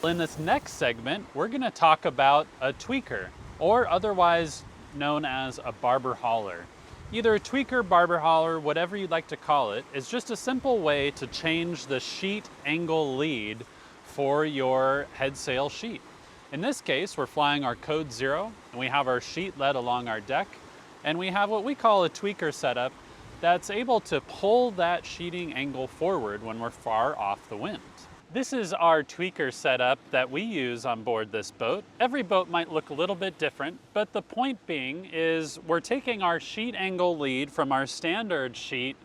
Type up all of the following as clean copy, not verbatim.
In this next segment, we're going to talk about a tweaker, or otherwise known as a barber hauler. Either a tweaker, barber hauler, whatever you'd like to call it, is just a simple way to change the sheet angle lead for your head sail sheet. In this case, we're flying our code 0, and we have our sheet led along our deck, and we have what we call a tweaker setup that's able to pull that sheeting angle forward when we're far off the wind. This is our tweaker setup that we use on board this boat. Every boat might look a little bit different, but the point being is we're taking our sheet angle lead from our standard sheet,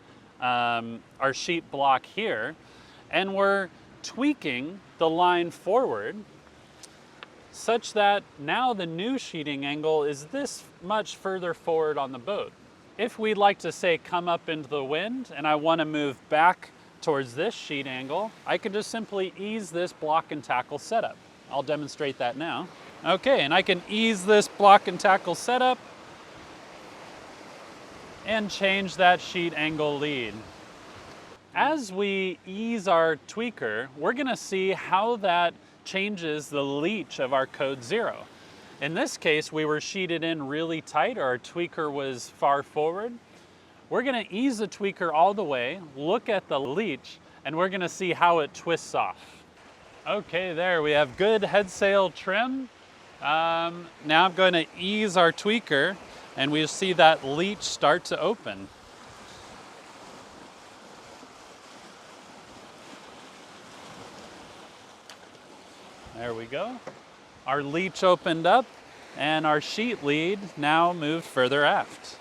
our sheet block here, and we're tweaking the line forward such that now the new sheeting angle is this much further forward on the boat. If we'd like to say come up into the wind and I want to move back towards this sheet angle, I can just simply ease this block and tackle setup. I'll demonstrate that now. Okay, and I can ease this block and tackle setup and change that sheet angle lead. As we ease our tweaker, we're gonna see how that changes the leech of our code 0. In this case, we were sheeted in really tight, or our tweaker was far forward. We're gonna ease the tweaker all the way, look at the leech, and we're gonna see how it twists off. Okay, there we have good head sail trim. Now I'm going to ease our tweaker, and we'll see that leech start to open. There we go. Our leech opened up, and our sheet lead now moved further aft.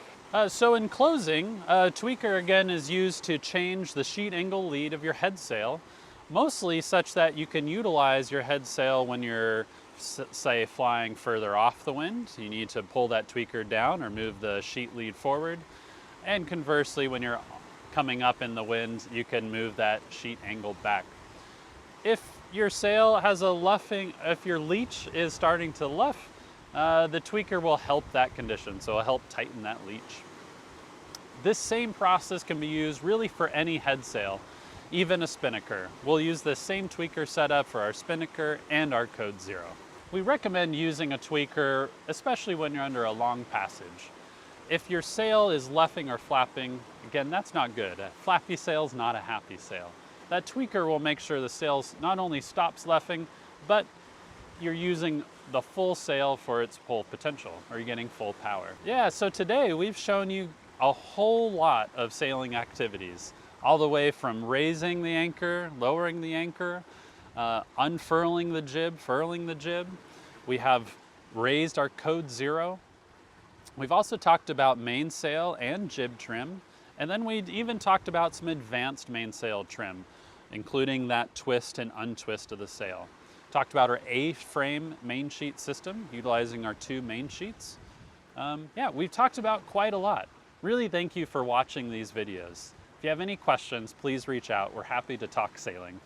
So in closing, a tweaker again is used to change the sheet angle lead of your head sail, mostly such that you can utilize your head sail when you're, say, flying further off the wind. You need to pull that tweaker down or move the sheet lead forward. And conversely, when you're coming up in the wind, you can move that sheet angle back. If your sail has a luffing, if your leech is starting to luff, the tweaker will help that condition, so it'll help tighten that leech. This same process can be used really for any head sail, even a spinnaker. We'll use the same tweaker setup for our spinnaker and our code 0. We recommend using a tweaker, especially when you're under a long passage. If your sail is luffing or flapping, again, that's not good. A flappy sail's not a happy sail. That tweaker will make sure the sail not only stops luffing, but you're using the full sail for its full potential, or you're getting full power. Yeah, so today we've shown you a whole lot of sailing activities, all the way from raising the anchor, lowering the anchor, unfurling the jib, furling the jib. We have raised our code 0. We've also talked about mainsail and jib trim, and then we even talked about some advanced mainsail trim, including that twist and untwist of the sail. Talked about our A-frame main sheet system, utilizing our 2 main sheets. Yeah, we've talked about quite a lot. Really thank you for watching these videos. If you have any questions, please reach out. We're happy to talk sailing.